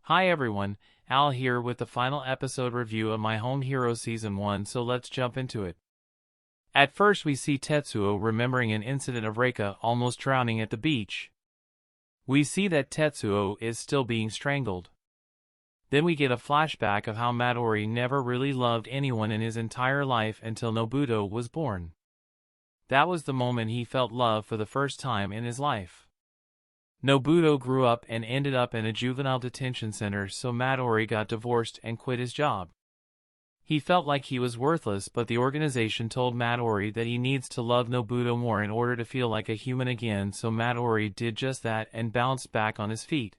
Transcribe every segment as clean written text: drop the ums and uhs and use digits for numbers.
Hi everyone, Al here with the final episode review of My Home Hero Season 1, so let's jump into it. At first we see Tetsuo remembering an incident of Reika almost drowning at the beach. We see that Tetsuo is still being strangled. Then we get a flashback of how Midori never really loved anyone in his entire life until Nobuto was born. That was the moment he felt love for the first time in his life. Nobuto grew up and ended up in a juvenile detention center, so Midori got divorced and quit his job. He felt like he was worthless, but the organization told Midori that he needs to love Nobuto more in order to feel like a human again, so Midori did just that and bounced back on his feet.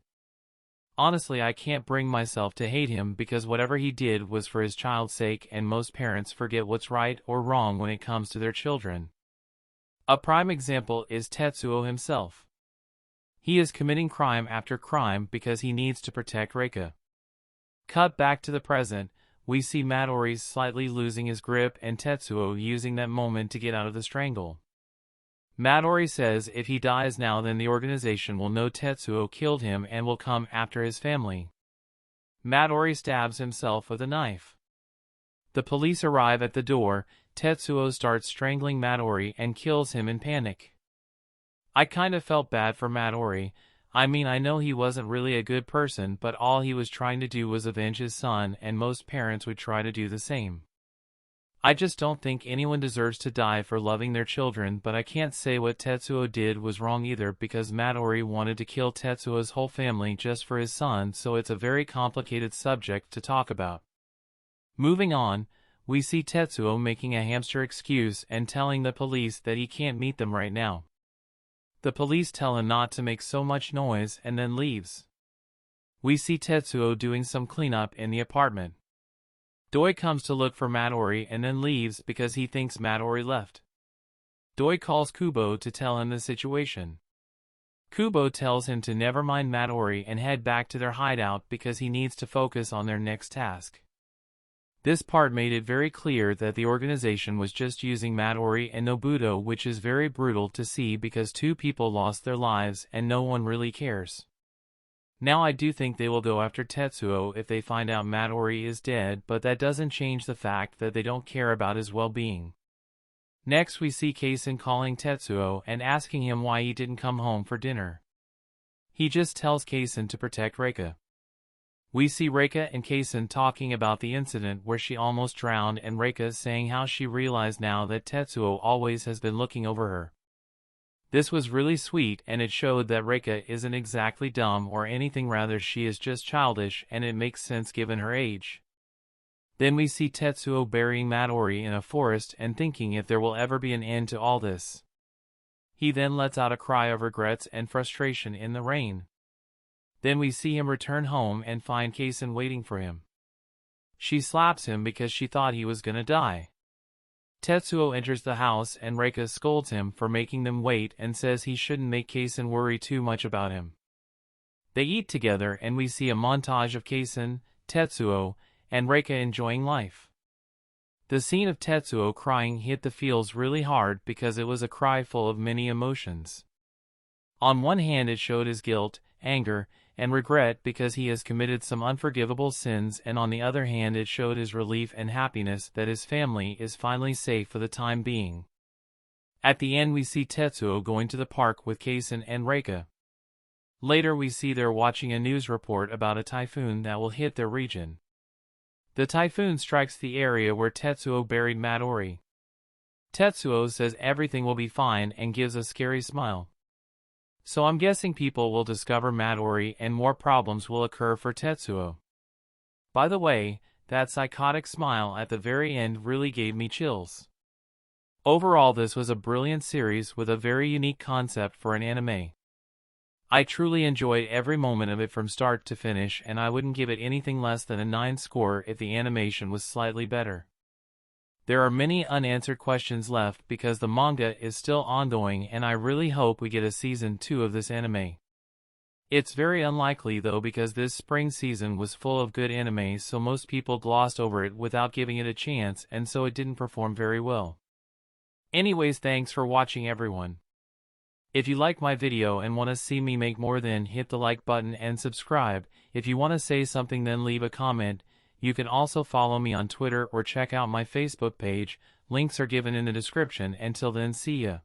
Honestly, I can't bring myself to hate him because whatever he did was for his child's sake, and most parents forget what's right or wrong when it comes to their children. A prime example is Tetsuo himself. He is committing crime after crime because he needs to protect Reika. Cut back to the present, we see Midori slightly losing his grip and Tetsuo using that moment to get out of the strangle. Midori says if he dies now, then the organization will know Tetsuo killed him and will come after his family. Midori stabs himself with a knife. The police arrive at the door. Tetsuo starts strangling Midori and kills him in panic. I kind of felt bad for Midori. I mean, I know he wasn't really a good person, but all he was trying to do was avenge his son, and most parents would try to do the same. I just don't think anyone deserves to die for loving their children, but I can't say what Tetsuo did was wrong either, because Midori wanted to kill Tetsuo's whole family just for his son, so it's a very complicated subject to talk about. Moving on, we see Tetsuo making a hamster excuse and telling the police that he can't meet them right now. The police tell him not to make so much noise and then leaves. We see Tetsuo doing some cleanup in the apartment. Doi comes to look for Midori and then leaves because he thinks Midori left. Doi calls Kubo to tell him the situation. Kubo tells him to never mind Midori and head back to their hideout because he needs to focus on their next task. This part made it very clear that the organization was just using Midori and Nobuto, which is very brutal to see because two people lost their lives and no one really cares. Now I do think they will go after Tetsuo if they find out Midori is dead, but that doesn't change the fact that they don't care about his well-being. Next we see Kaisen calling Tetsuo and asking him why he didn't come home for dinner. He just tells Kaisen to protect Reika. We see Reika and Kaisen talking about the incident where she almost drowned, and Reika saying how she realized now that Tetsuo always has been looking over her. This was really sweet, and it showed that Reika isn't exactly dumb or anything, rather she is just childish, and it makes sense given her age. Then we see Tetsuo burying Midori in a forest and thinking if there will ever be an end to all this. He then lets out a cry of regrets and frustration in the rain. Then we see him return home and find Kaisen waiting for him. She slaps him because she thought he was gonna die. Tetsuo enters the house and Reika scolds him for making them wait and says he shouldn't make Kaisen worry too much about him. They eat together and we see a montage of Kaisen, Tetsuo, and Reika enjoying life. The scene of Tetsuo crying hit the feels really hard because it was a cry full of many emotions. On one hand it showed his guilt, anger, and regret because he has committed some unforgivable sins, and on the other hand it showed his relief and happiness that his family is finally safe for the time being. At the end we see Tetsuo going to the park with Kaisen and Reika. Later we see they're watching a news report about a typhoon that will hit their region. The typhoon strikes the area where Tetsuo buried Midori. Tetsuo says everything will be fine and gives a scary smile. So I'm guessing people will discover Midori and more problems will occur for Tetsuo. By the way, that psychotic smile at the very end really gave me chills. Overall, this was a brilliant series with a very unique concept for an anime. I truly enjoyed every moment of it from start to finish, and I wouldn't give it anything less than a 9 score if the animation was slightly better. There are many unanswered questions left because the manga is still ongoing, and I really hope we get a season 2 of this anime. It's very unlikely though because this spring season was full of good anime, so most people glossed over it without giving it a chance, and so it didn't perform very well. Anyways, thanks for watching everyone. If you like my video and want to see me make more, then hit the like button and subscribe. If you want to say something, then leave a comment. You can also follow me on Twitter or check out my Facebook page. Links are given in the description. Until then, see ya.